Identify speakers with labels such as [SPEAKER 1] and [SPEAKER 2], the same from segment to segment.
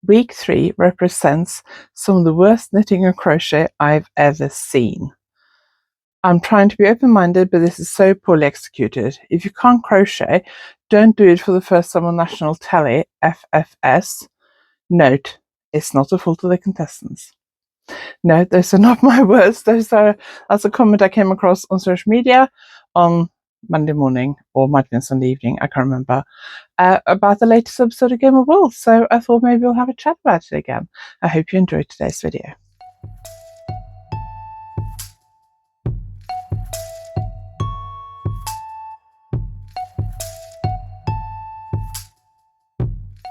[SPEAKER 1] week 3 represents some of the worst knitting and crochet I've ever seen. I'm trying to be open-minded, but this is so poorly executed. If you can't crochet, don't do it for the first time on national telly, FFS. Note, it's not a fault of the contestants. No, those are not my words. That's a comment I came across on social media on Monday morning, or might have been Sunday evening, I can't remember, about the latest episode of Game of Wool. So I thought maybe we'll have a chat about it again. I hope you enjoyed today's video.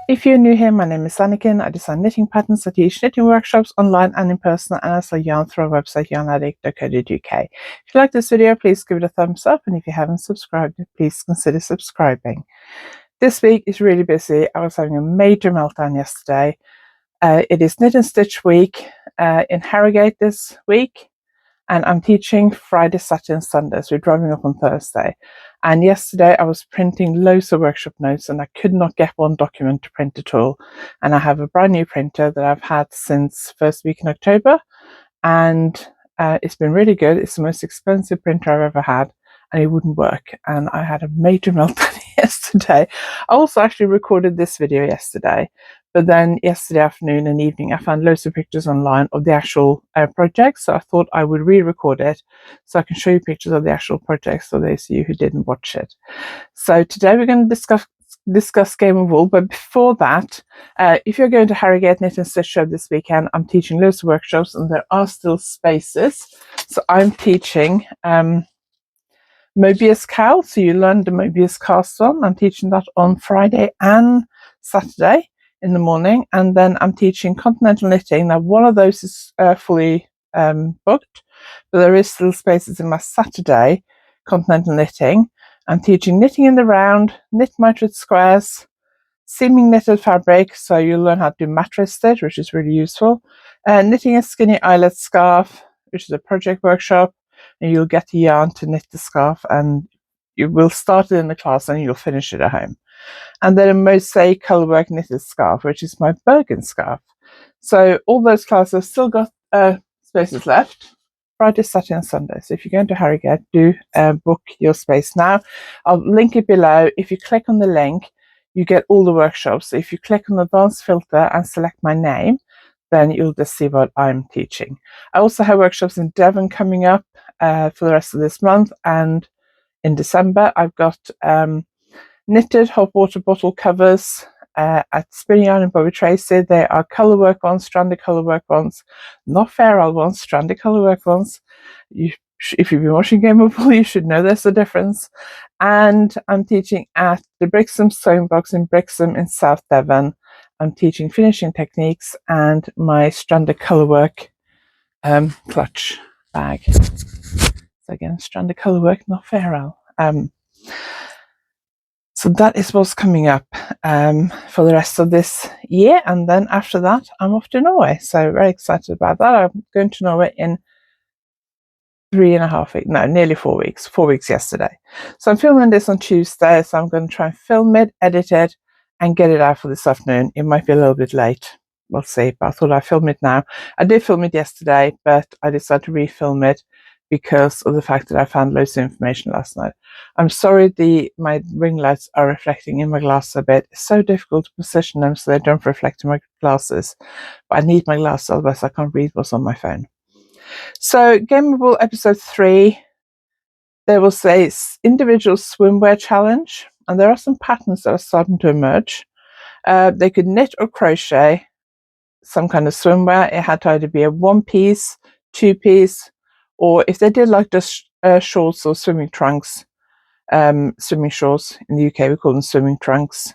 [SPEAKER 1] If you're new here, my name is Anniken. I design knitting patterns. I teach knitting workshops online and in person, and I sell yarn through our website YarnAddict.co.uk. If you like this video, please give it a thumbs up, and if you haven't subscribed, please consider subscribing. This week is really busy. I was having a major meltdown yesterday. It is Knit and Stitch week in Harrogate this week, and I'm teaching Friday, Saturday and Sunday, so we're driving up on Thursday. And yesterday I was printing loads of workshop notes and I could not get one document to print at all. And I have a brand new printer that I've had since first week in October, and it's been really good. It's the most expensive printer I've ever had, and it wouldn't work, and I had a major meltdown yesterday. I also actually recorded this video yesterday, but then yesterday afternoon and evening I found loads of pictures online of the actual project, so I thought I would re-record it so I can show you pictures of the actual project for those of you who didn't watch it. So today we're going to discuss Game of Wool, but before that, if you're going to Harrogate Knit and Stitch Show this weekend, I'm teaching loads of workshops and there are still spaces. So I'm teaching Mobius cowl, so you learn the Mobius cast on. I'm teaching that on Friday and Saturday in the morning, and then I'm teaching continental knitting. Now one of those is fully booked, but there is still spaces in my Saturday continental knitting. I'm teaching knitting in the round, knit mitred squares, seaming knitted fabric, so you'll learn how to do mattress stitch, which is really useful, knitting a skinny eyelet scarf, which is a project workshop, and you'll get the yarn to knit the scarf, and you will start it in the class and you'll finish it at home. And then a mosaic colourwork knitted scarf, which is my Bergen scarf. So all those classes have still got spaces left, Friday, Saturday and Sunday. So if you're going to Harrogate, do book your space now. I'll link it below. If you click on the link, you get all the workshops. So if you click on the advanced filter and select my name, then you'll just see what I'm teaching. I also have workshops in Devon coming up for the rest of this month, and in December I've got knitted hot water bottle covers at Spinning Yarn and Bobby Tracy. They are colourwork ones, stranded colourwork ones, not feral ones, stranded colourwork ones. If you've been watching Game of Wool, you should know there's a difference. And I'm teaching at the Brixham Sewing Box in Brixham in South Devon. I'm teaching finishing techniques and my stranded colourwork clutch bag. So again, stranded colourwork, not feral. So that is what's coming up for the rest of this year, and then after that I'm off to Norway, so very excited about that. I'm going to Norway in 3.5 weeks, no, nearly 4 weeks, 4 weeks yesterday. So I'm filming this on Tuesday, so I'm going to try and film it, edit it, and get it out for this afternoon. It might be a little bit late, we'll see, but I thought I'd film it now. I did film it yesterday, but I decided to refilm it because of the fact that I found loads of information last night. I'm sorry my ring lights are reflecting in my glass a bit. It's so difficult to position them so they don't reflect in my glasses, but I need my glasses, otherwise I can't read what's on my phone. So Game of Wool episode 3, there was a individual swimwear challenge, and there are some patterns that are starting to emerge. They could knit or crochet some kind of swimwear. It had to either be a 1-piece, 2-piece, or if they did like just shorts or swimming trunks, swimming shorts, in the UK we call them swimming trunks.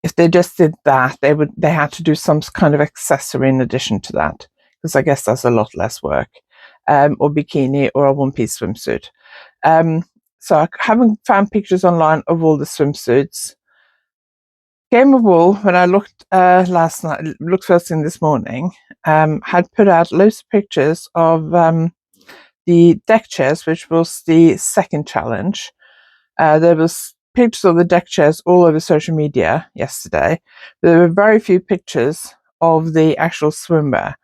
[SPEAKER 1] If they just did that, they had to do some kind of accessory in addition to that, because I guess that's a lot less work, or bikini or a 1-piece swimsuit. So I haven't found pictures online of all the swimsuits. Game of Wool, when I looked last night, looked first thing this morning, had put out loads of pictures of the deck chairs, which was the second challenge. There was pictures of the deck chairs all over social media yesterday. There were very few pictures of the actual swimwear,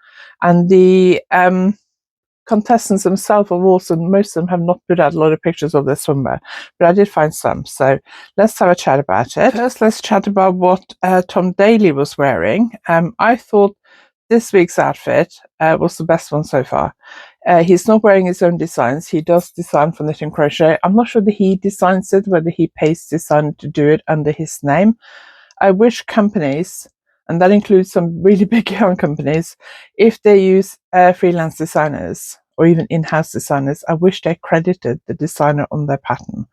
[SPEAKER 1] and the contestants themselves have also, most of them have not put out a lot of pictures of their swimwear, but I did find some. So let's have a chat about it. First, let's chat about what Tom Daley was wearing. I thought this week's outfit was the best one so far. He's not wearing his own designs. He does design for Knit and Crochet. I'm not sure that he designs it, whether he pays designer to do it under his name. I wish companies, and that includes some really big yarn companies, if they use freelance designers or even in-house designers, I wish they credited the designer on their pattern.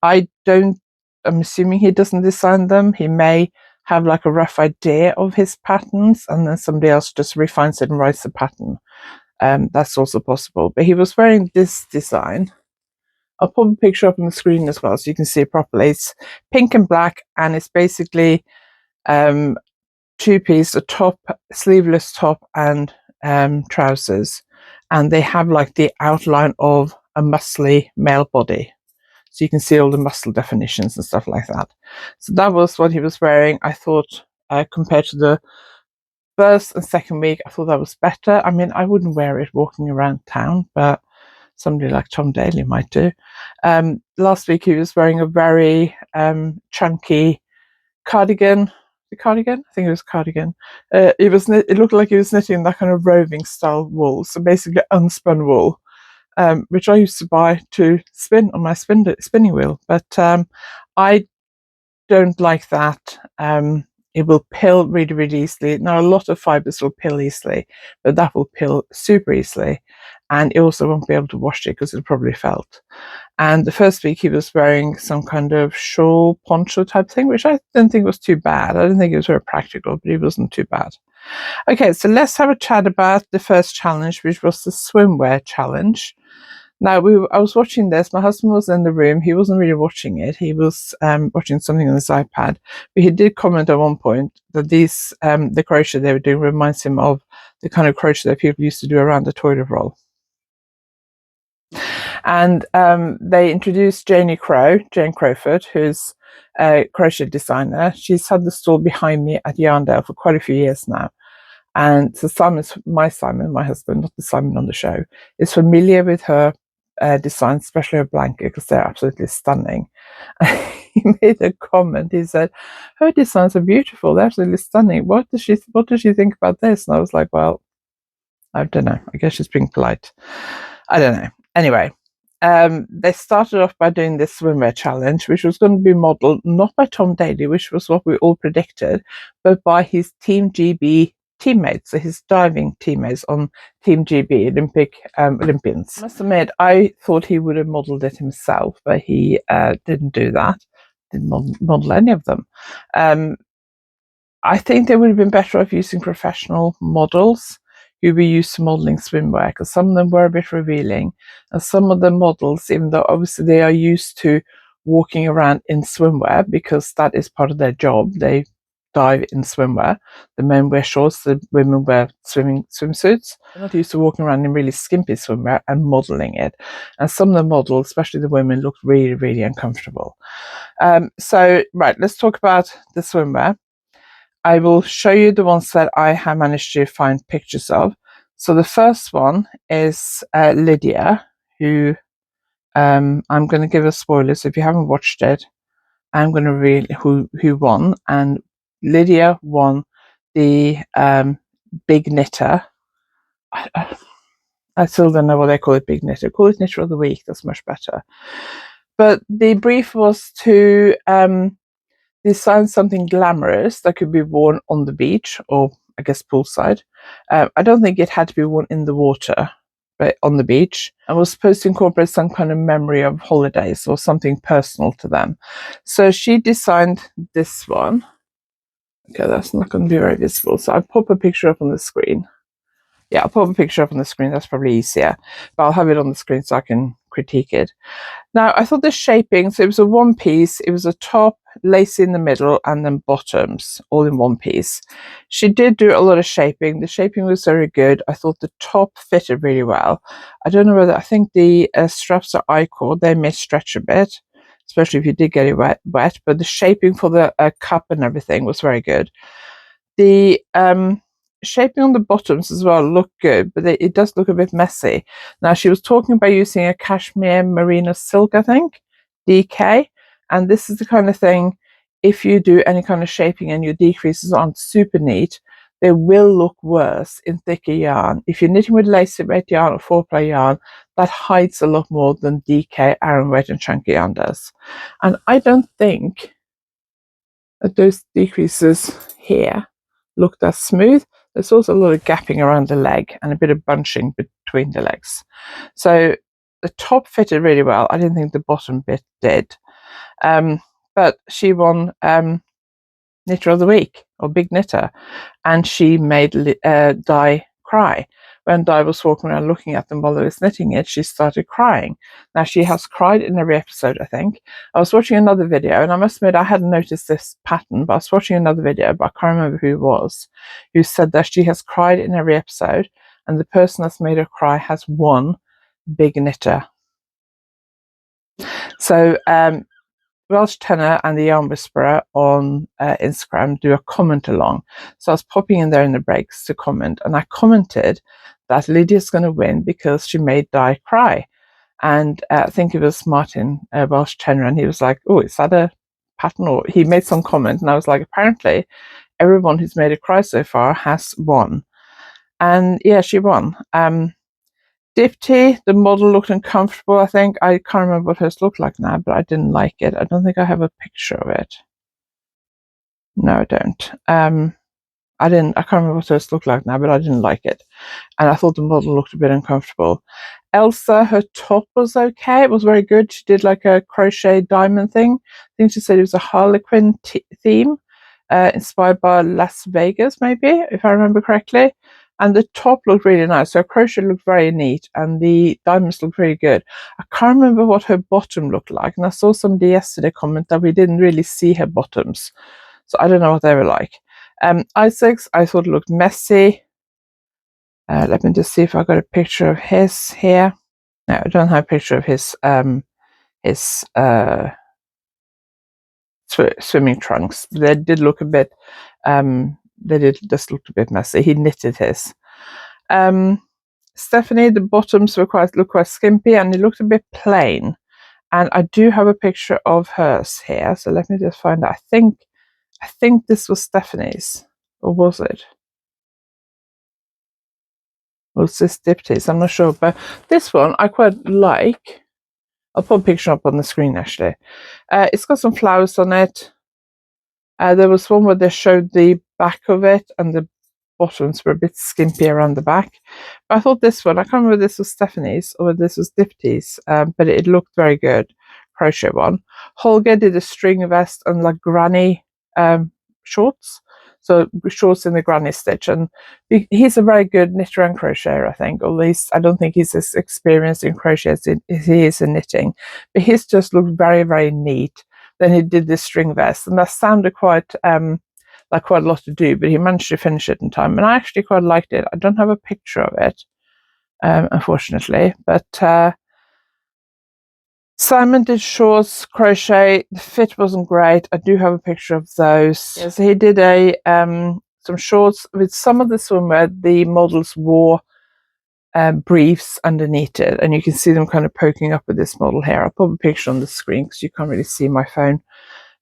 [SPEAKER 1] I'm assuming he doesn't design them. He may have like a rough idea of his patterns, and then somebody else just refines it and writes the pattern. That's also possible. But he was wearing this design. I'll put a picture up on the screen as well so you can see it properly. It's pink and black, and it's basically two-piece, a top, sleeveless top, and trousers, and they have like the outline of a muscly male body, so you can see all the muscle definitions and stuff like that. So that was what he was wearing. I thought compared to the first and second week, I thought that was better. I mean, I wouldn't wear it walking around town, but somebody like Tom Daley might do. Last week he was wearing a very chunky cardigan. The cardigan? I think it was cardigan. It looked like he was knitting that kind of roving style wool, so basically unspun wool, which I used to buy to spin on my spinning wheel. But I don't like that. It will pill really, really easily. Now, a lot of fibers will pill easily, but that will pill super easily. And it also won't be able to wash it because it'll probably felt. And the first week he was wearing some kind of shawl poncho type thing, which I didn't think was too bad. I didn't think it was very practical, but it wasn't too bad. Okay, so let's have a chat about the first challenge, which was the swimwear challenge. Now, I was watching this. My husband was in the room. He wasn't really watching it. He was watching something on his iPad. But he did comment at one point that the crochet they were doing reminds him of the kind of crochet that people used to do around the toilet roll. And they introduced Jane Crowfoot, who's a crochet designer. She's had the stall behind me at Yarndale for quite a few years now. And so my husband, not the Simon on the show, is familiar with her designs, especially her blanket, because they're absolutely stunning. He made a comment. He said, "Her designs are beautiful. They're absolutely stunning. What does she think about this?" And I was like, "Well, I don't know. I guess she's being polite. I don't know." Anyway, they started off by doing this swimwear challenge, which was going to be modelled not by Tom Daley, which was what we all predicted, but by his Team GB teammates, so his diving teammates on Team GB, Olympians. I must admit, I thought he would have modelled it himself, but he didn't do that. Didn't model any of them. I think they would have been better off using professional models who were used to modelling swimwear, because some of them were a bit revealing, and some of the models, even though obviously they are used to walking around in swimwear because that is part of their job, they dive in swimwear. The men wear shorts, the women wear swimsuits. They're not used to walking around in really skimpy swimwear and modelling it. And some of the models, especially the women, looked really, really uncomfortable. So, right, let's talk about the swimwear. I will show you the ones that I have managed to find pictures of. So the first one is Lydia, who I'm going to give a spoiler. So if you haven't watched it, I'm going to reveal who won. And Lydia won the Big Knitter. I still don't know what they call it, Big Knitter. Call it Knitter of the Week. That's much better. But the brief was to design something glamorous that could be worn on the beach, or I guess poolside. I don't think it had to be worn in the water, but on the beach. And was supposed to incorporate some kind of memory of holidays or something personal to them. So she designed this one. Okay, that's not going to be very visible. So I'll pop a picture up on the screen. Yeah, I'll pop a picture up on the screen. That's probably easier. But I'll have it on the screen so I can critique it. Now, I thought the shaping, so it was a one piece. It was a top, lacy in the middle, and then bottoms, all in one piece. She did do a lot of shaping. The shaping was very good. I thought the top fitted really well. I don't know whether, I think the straps are I-cord. They may stretch a bit. especially if you did get it wet. But the shaping for the cup and everything was very good. The shaping on the bottoms as well looked good, but it does look a bit messy. Now, she was talking about using a cashmere merino silk, I think, DK, and this is the kind of thing, if you do any kind of shaping and your decreases aren't super neat, they will look worse in thicker yarn. If you're knitting with lace weight yarn or 4-ply yarn, that hides a lot more than DK, Aran weight and chunky yarn does. And I don't think that those decreases here looked as smooth. There's also a lot of gapping around the leg and a bit of bunching between the legs. So the top fitted really well. I didn't think the bottom bit did. But she won Knitter of the Week, or Big Knitter, and she made Di cry. When Di was walking around looking at them while they was knitting it, she started crying. Now, she has cried in every episode, I think. I was watching another video, and I must admit I hadn't noticed this pattern, but I was watching another video, but I can't remember who it was, who said that she has cried in every episode, and the person that's made her cry has won Big Knitter. So, Welsh Tenor and the Yarn Whisperer on Instagram do a comment along. So I was popping in there in the breaks to comment, and I commented that Lydia's going to win because she made Di cry. And I think it was Martin, Welsh Tenor, and he was like, oh, is that a pattern? Or he made some comment, and I was like, apparently everyone who's made her cry so far has won. And yeah, she won. Dipty, the model looked uncomfortable, I think. I can't remember what hers looked like now, but I didn't like it. I don't think I have a picture of it. No, I don't. I can't remember what hers looked like now, but I didn't like it. And I thought the model looked a bit uncomfortable. Elsa, her top was okay. It was very good. She did like a crochet diamond thing. I think she said it was a Harlequin theme, inspired by Las Vegas, maybe, if I remember correctly. And the top looked really nice. So her crochet looked very neat, and the diamonds looked really good. I can't remember what her bottom looked like, and I saw somebody yesterday comment that we didn't really see her bottoms. So I don't know what they were like. Isaac's, I thought looked messy. Let me just see if I got a picture of his here. No, I don't have a picture of his swimming trunks. They did look a bit, they did just look a bit messy. He knitted his. Stephanie, the bottoms looked quite skimpy, and it looked a bit plain. And I do have a picture of hers here, so let me just find out. I think this was Stephanie's, or was it? Was this Dipty's? I'm not sure, but this one I quite like. I'll put a picture up on the screen actually. It's got some flowers on it. There was one where they showed the back of it, and the bottoms were a bit skimpy around the back. But I thought this one, I can't remember if this was Stephanie's or this was Dipty's, but it looked very good. Crochet one. Holger did a string vest and like granny shorts. So shorts in the granny stitch, and he's a very good knitter and crocheter, I think. Or at least I don't think he's as experienced in crochet as he is in knitting, but his just looked very, very neat. Then he did this string vest, and that sounded quite like quite a lot to do, but he managed to finish it in time, and I actually quite liked it. I don't have a picture of it, unfortunately, but Simon did shorts crochet. The fit wasn't great. I do have a picture of those. Yeah, so he did a some shorts with some of the swimwear. The models wore briefs underneath it, and you can see them kind of poking up with this model here. I'll put a picture on the screen because you can't really see my phone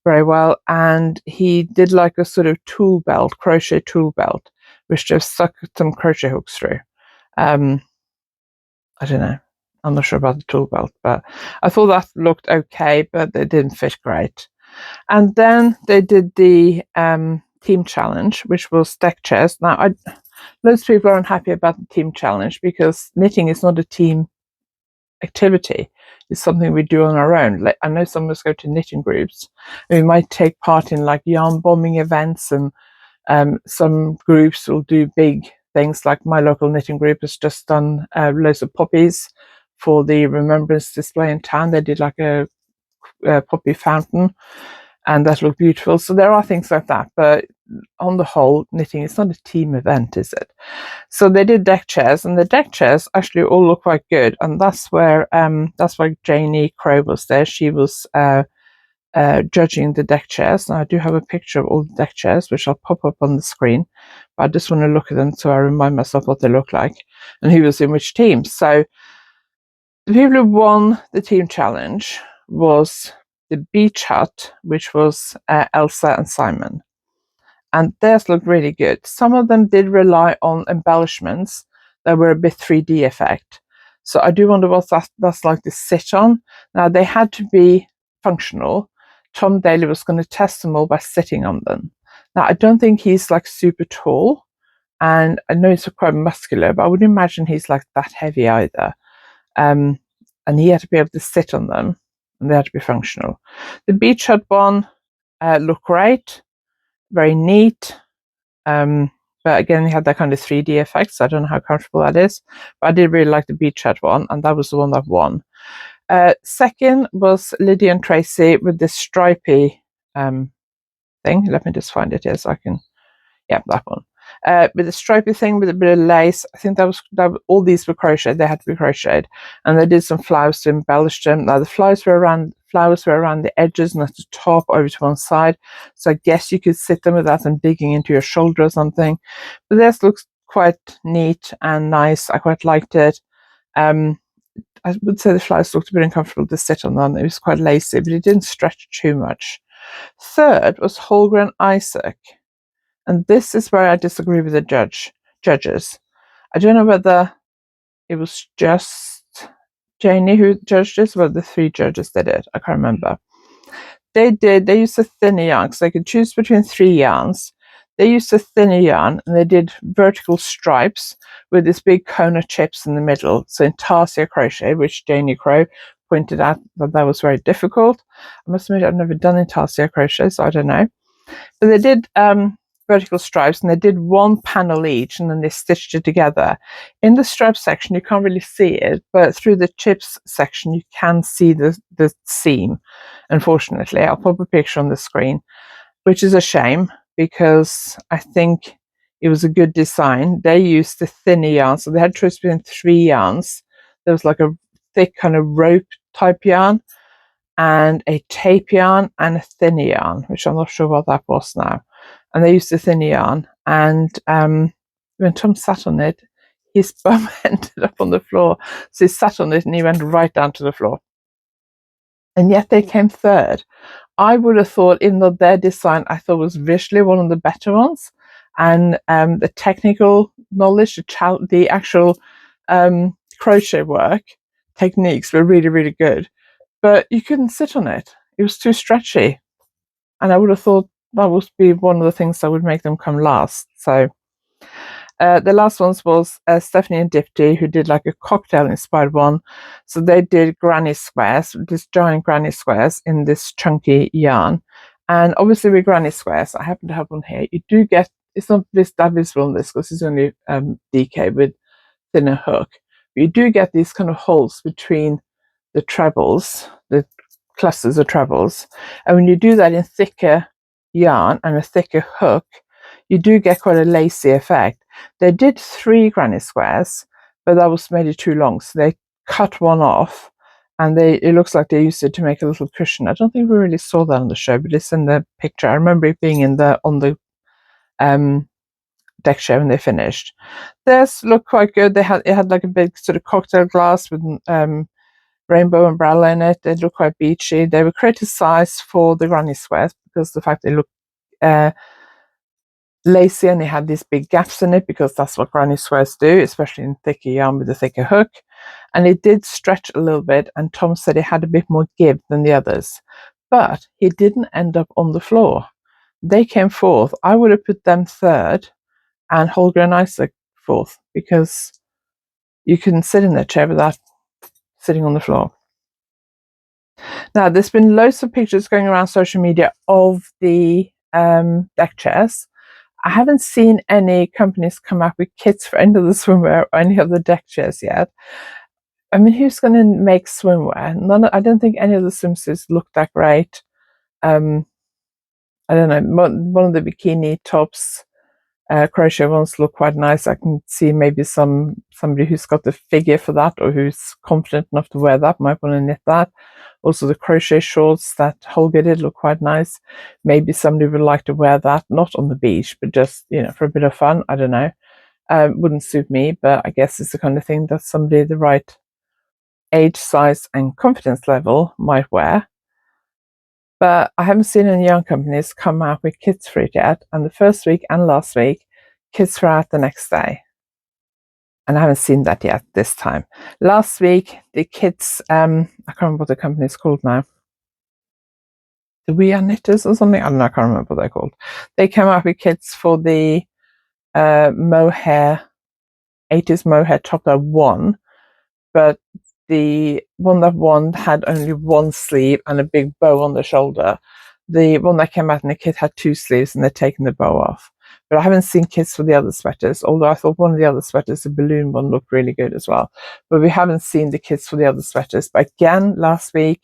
[SPEAKER 1] very well. And he did like a sort of tool belt, crochet tool belt, which just stuck some crochet hooks through. I don't know. I'm not sure about the tool belt, but I thought that looked okay, but they didn't fit great. And then they did the team challenge, which was deck chairs. Now, loads of people are unhappy about the team challenge because knitting is not a team activity. It's something we do on our own. Like, I know some of us go to knitting groups, and we might take part in like yarn bombing events, and some groups will do big things. Like my local knitting group has just done loads of poppies for the remembrance display in town. They did like a poppy fountain, and that looked beautiful. So there are things like that, but on the whole, knitting is not a team event, is it? So they did deck chairs, and the deck chairs actually all look quite good, and that's why Janie Crow was there. She was judging the deck chairs. Now I do have a picture of all the deck chairs, which I'll pop up on the screen, but I just want to look at them so I remind myself what they look like and who was in which team. So the people who won the team challenge was the Beach Hut, which was Elsa and Simon. And theirs looked really good. Some of them did rely on embellishments that were a bit 3D effect. So I do wonder what that's like to sit on. Now they had to be functional. Tom Daly was going to test them all by sitting on them. Now I don't think he's like super tall, and I know he's quite muscular, but I wouldn't imagine he's like that heavy either. And he had to be able to sit on them, and they had to be functional. The Beach Hut one looked great, very neat. But again, he had that kind of 3D effect, so I don't know how comfortable that is. But I did really like the Beach Hut one, and that was the one that won. Second was Lydia and Tracy with this stripy thing. Let me just find it here so I can, yeah, that one. With the stripy thing with a bit of lace. I think that all these were crocheted. They had to be crocheted, and they did some flowers to embellish them. Now the flowers were around the edges and at the top over to one side, so I guess you could sit them without them digging into your shoulder or something. But this looks quite neat and nice. I quite liked it. I would say the flowers looked a bit uncomfortable to sit on them. It was quite lacy, but it didn't stretch too much. Third was Holger and Isaac. And this is where I disagree with the judges. I don't know whether it was just Janie who judged this, or the three judges did it. I can't remember. They used a thinner yarn, so they could choose between 3 yarns. They used a thinner yarn, and they did vertical stripes with this big cone of chips in the middle. So in tarsia crochet, which Janie Crow pointed out that was very difficult. I must admit I've never done intarsia crochet, so I don't know. But they did vertical stripes, and they did one panel each, and then they stitched it together. In the strap section you can't really see it, but through the chips section you can see the seam. Unfortunately, I'll put a picture on the screen, which is a shame because I think it was a good design. They used the thinner yarn, so they had choice between 3 yarns. There was like a thick kind of rope type yarn, and a tape yarn, and a thinner yarn, which I'm not sure what that was now. And they used the thinner yarn, and when Tom sat on it, his bum ended up on the floor. So he sat on it and he went right down to the floor. And yet they came third. I would have thought, even though their design I thought was visually one of the better ones, and the technical knowledge, the actual crochet work techniques were really, really good. But you couldn't sit on it. It was too stretchy. And I would have thought that would be one of the things that would make them come last. So the last ones was Stephanie and Dipty, who did like a cocktail inspired one. So they did granny squares, this giant granny squares in this chunky yarn. And obviously with granny squares, I happen to have one here. You do get, it's not that visible on this because it's only DK with thinner hook. But you do get these kind of holes between the trebles, the clusters of trebles, and when you do that in thicker yarn and a thicker hook, you do get quite a lacy effect. They did 3 granny squares, but that was maybe too long, so they cut one off, and it looks like they used it to make a little cushion. I don't think we really saw that on the show, but it's in the picture. I remember it being on the deck show when they finished. Theirs looked quite good. It had like a big sort of cocktail glass with rainbow umbrella in it. They look quite beachy. They were criticised for the granny squares because the fact they look lacy, and they had these big gaps in it, because that's what granny squares do, especially in thicker yarn with a thicker hook. And it did stretch a little bit, and Tom said it had a bit more give than the others, but he didn't end up on the floor. They came fourth. I would have put them third and Holger and Isaac fourth, because you can sit in their chair without sitting on the floor. Now, there's been loads of pictures going around social media of the deck chairs. I haven't seen any companies come up with kits for any of the swimwear or any of the deck chairs yet. I mean, who's going to make swimwear? I don't think any of the swimsuits look that great. I don't know. One of the bikini tops crochet ones look quite nice. I can see maybe somebody who's got the figure for that, or who's confident enough to wear that, might want to knit that. Also, the crochet shorts that Holger did look quite nice. Maybe somebody would like to wear that, not on the beach, but just, for a bit of fun. I don't know. Wouldn't suit me, but I guess it's the kind of thing that somebody the right age, size, and confidence level might wear. But I haven't seen any yarn companies come out with kits for it yet. And the first week and last week, kits were out the next day. And I haven't seen that yet this time. Last week, the kits, I can't remember what the company is called now. The We Are Knitters or something? I don't know, I can't remember what they're called. They came out with kits for the mohair, 80s mohair toppler 1. But the one that won had only one sleeve and a big bow on the shoulder. The one that came out in the kit had 2 sleeves, and they'd taken the bow off. But I haven't seen kits for the other sweaters, although I thought one of the other sweaters, the balloon one, looked really good as well. But we haven't seen the kits for the other sweaters. But again, last week,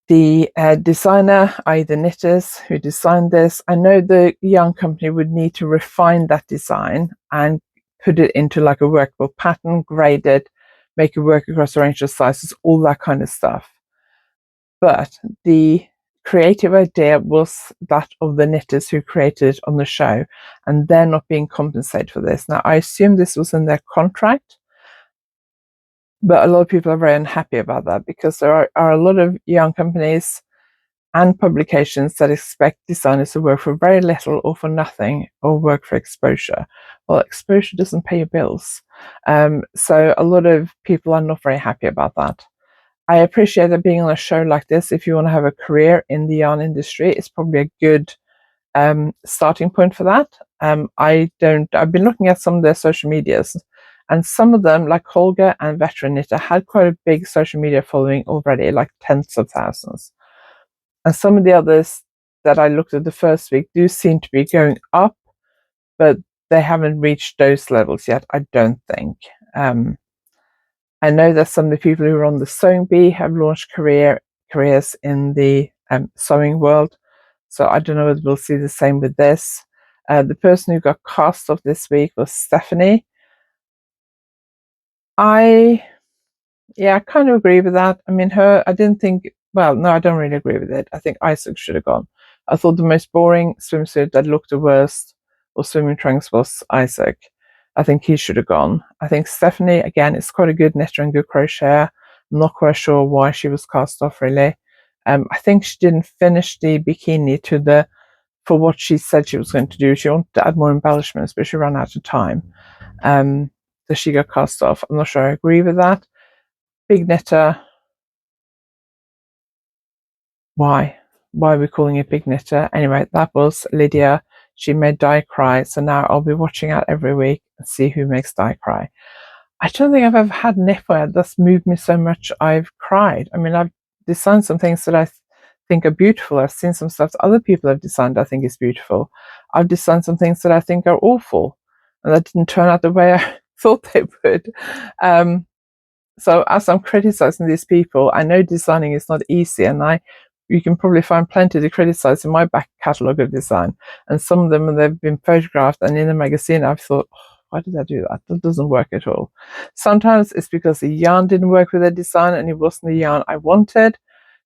[SPEAKER 1] the designer, i.e. the knitters who designed this, I know the yarn company would need to refine that design and put it into like a workable pattern, grade it, make it work across a range of sizes, all that kind of stuff. But the creative idea was that of the knitters who created it on the show, and they're not being compensated for this. Now, I assume this was in their contract, but a lot of people are very unhappy about that, because there are a lot of yarn companies and publications that expect designers to work for very little or for nothing, or work for exposure. Well, exposure doesn't pay your bills. So a lot of people are not very happy about that. I appreciate that being on a show like this, if you want to have a career in the yarn industry, it's probably a good starting point for that. I've been looking at some of their social medias, and some of them, like Holger and Veteran Knitter, had quite a big social media following already, like tens of thousands. And some of the others that I looked at the first week do seem to be going up, but they haven't reached those levels yet, I don't think. I know that some of the people who are on the Sewing Bee have launched careers in the sewing world. So I don't know whether we'll see the same with this. The person who got cast off this week was Stephanie. I kind of agree with that. I mean, I didn't think, well, no, I don't really agree with it. I think Isaac should have gone. I thought the most boring swimsuit that looked the worst, or swimming trunks, was Isaac. I think he should have gone. I think Stephanie, again, is quite a good knitter and good crocheter. I'm not quite sure why she was cast off, really. I think she didn't finish the bikini for what she said she was going to do. She wanted to add more embellishments, but she ran out of time. So she got cast off. I'm not sure I agree with that. Big knitter. Why are we calling it big knitter? Anyway, that was Lydia. She made Di cry, so now I'll be watching out every week and see who makes Di cry. I don't think I've ever had knitwear that's moved me so much I've cried. I mean, I've designed some things that I think are beautiful. I've seen some stuff that other people have designed I think is beautiful. I've designed some things that I think are awful, and that didn't turn out the way I thought they would. So as I'm criticizing these people, I know designing is not easy, and you can probably find plenty to criticize in my back catalogue of design. And some of them, they've been photographed, and in a magazine, I've thought, why did I do that? That doesn't work at all. Sometimes it's because the yarn didn't work with the design, and it wasn't the yarn I wanted.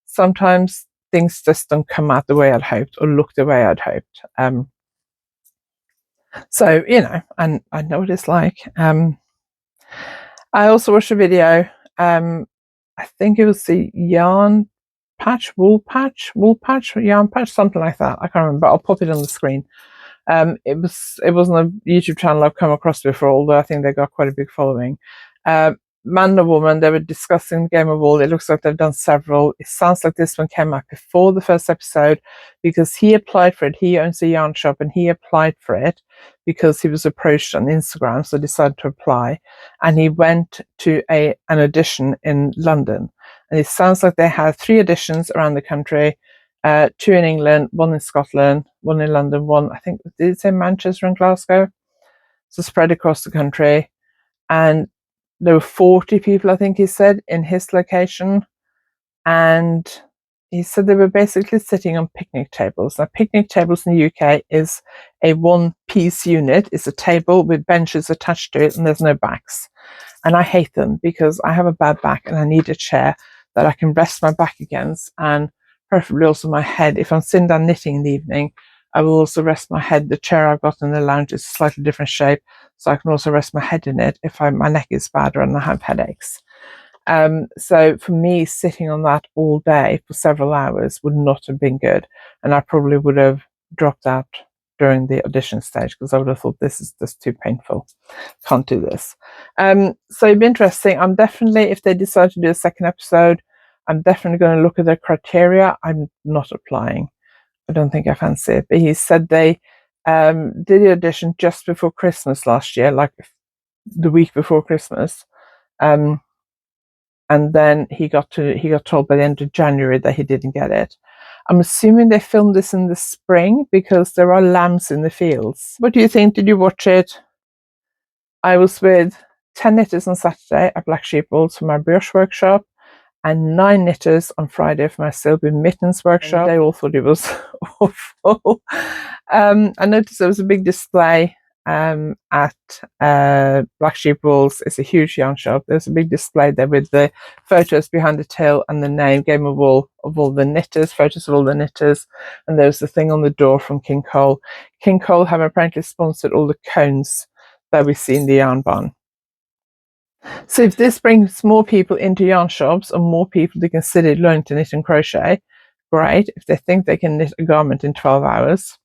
[SPEAKER 1] Sometimes things just don't come out the way I'd hoped, or look the way I'd hoped. So, and I know what it's like. I also watched a video. I think it was the yarn patch, wool patch, yarn patch, something like that. I can't remember. I'll pop it on the screen. It wasn't a YouTube channel I've come across before, although I think they got quite a big following. Man and woman, they were discussing Game of Wool. It looks like they've done several. It sounds like this one came out before the first episode, because he applied for it. He owns a yarn shop, and he applied for it because he was approached on Instagram, so decided to apply. And he went to an audition in London. And it sounds like they had 3 auditions around the country, 2 in England, 1 in Scotland, 1 in London, 1, I think, did it say Manchester and Glasgow? So spread across the country. And there were 40 people, I think he said, in his location. And he said they were basically sitting on picnic tables. Now, picnic tables in the UK is a one-piece unit. It's a table with benches attached to it, and there's no backs. And I hate them because I have a bad back and I need a chair that I can rest my back against, and preferably also my head. If I'm sitting down knitting in the evening, I will also rest my head. The chair I've got in the lounge is a slightly different shape, so I can also rest my head in it if my neck is bad or I have headaches. So for me, sitting on that all day for several hours would not have been good, and I probably would have dropped out during the audition stage because I would have thought this is just too painful. Can't do this. So it'd be interesting. I'm definitely, if they decide to do a second episode, I'm definitely going to look at their criteria. I'm not applying. I don't think I fancy it. But he said they did the audition just before Christmas last year, like the week before Christmas. And then he got told by the end of January that he didn't get it. I'm assuming they filmed this in the spring because there are lambs in the fields. What do you think? Did you watch it? I was with 10 knitters on Saturday at Black Sheep Wools for my brioche workshop, and 9 knitters on Friday for my Silby Mittens workshop. They all thought it was awful. I noticed there was a big display at Black Sheep Wools. It's a huge yarn shop. There's a big display there with the photos behind the till and the name, Game of Wool, of all the knitters, photos of all the knitters. And there's the thing on the door from King Cole. King Cole have apparently sponsored all the cones that we see in the yarn barn. So if this brings more people into yarn shops and more people to consider learning to knit and crochet, great. If they think they can knit a garment in 12 hours,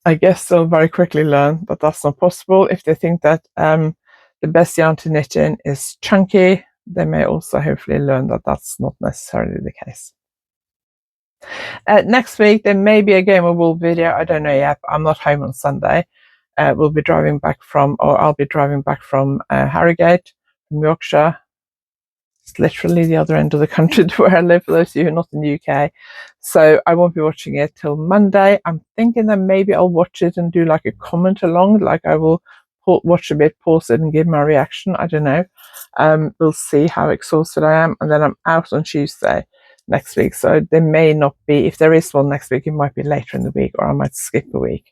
[SPEAKER 1] I guess they'll very quickly learn that that's not possible. If they think that the best yarn to knit in is chunky, they may also hopefully learn that that's not necessarily the case. Next week, there may be a Game of Wool video. I don't know yet. I'm not home on Sunday. I'll be driving back from Harrogate, from Yorkshire. It's literally the other end of the country to where I live, for those of you who are not in the UK. So I won't be watching it till Monday. I'm thinking that maybe I'll watch it and do like a comment along, like I will watch a bit, pause it and give my reaction. I don't know. We'll see how exhausted I am. And then I'm out on Tuesday next week. So there may not be, if there is one next week, it might be later in the week, or I might skip a week.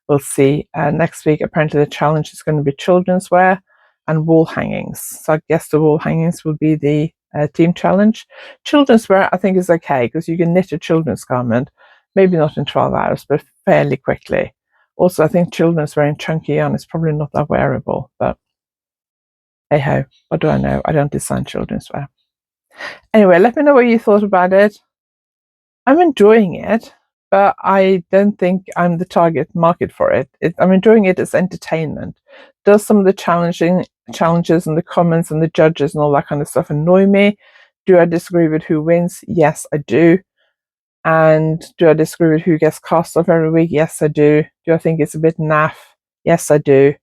[SPEAKER 1] We'll see. Next week, apparently the challenge is going to be children's wear and wall hangings. So I guess the wall hangings will be the team challenge. Children's wear, I think, is okay because you can knit a children's garment, maybe not in 12 hours, but fairly quickly. Also, I think children's wear in chunky yarn is probably not that wearable, but hey ho, what do I know? I don't design children's wear. Anyway, let me know what you thought about it. I'm enjoying it, but I don't think I'm the target market for it. I'm enjoying it as entertainment. Does some of the challenges and the comments and the judges and all that kind of stuff annoy me? Do I disagree with who wins? Yes, I do. And do I disagree with who gets cast off every week? Yes, I do. Do I think it's a bit naff? Yes, I do.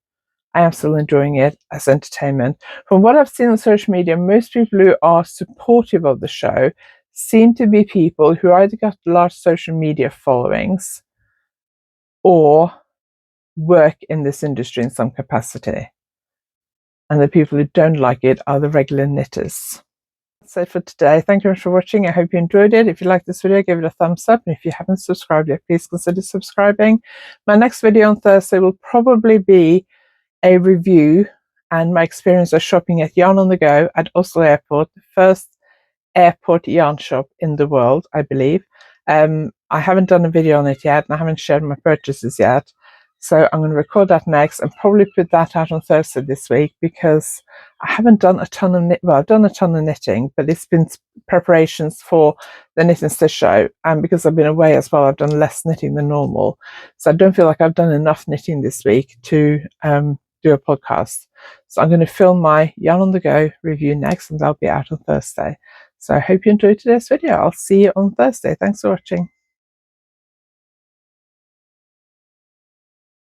[SPEAKER 1] I am still enjoying it as entertainment. From what I've seen on social media, most people who are supportive of the show seem to be people who either got large social media followings or work in this industry in some capacity. And the people who don't like it are the regular knitters. That's it for today. Thank you very much for watching. I hope you enjoyed it. If you liked this video, give it a thumbs up. And if you haven't subscribed yet, please consider subscribing. My next video on Thursday will probably be a review and my experience of shopping at Yarn on the Go at Oslo Airport, the first airport yarn shop in the world, I believe. I haven't done a video on it yet, and I haven't shared my purchases yet. So I'm going to record that next and probably put that out on Thursday this week, because I haven't done a ton of I've done a ton of knitting, but it's been preparations for the Knit and Stitch show, and because I've been away as well, I've done less knitting than normal. So I don't feel like I've done enough knitting this week to do a podcast. So I'm going to film my Yarn on the Go review next, and that'll be out on Thursday. So I hope you enjoyed today's video. I'll see you on Thursday. Thanks for watching.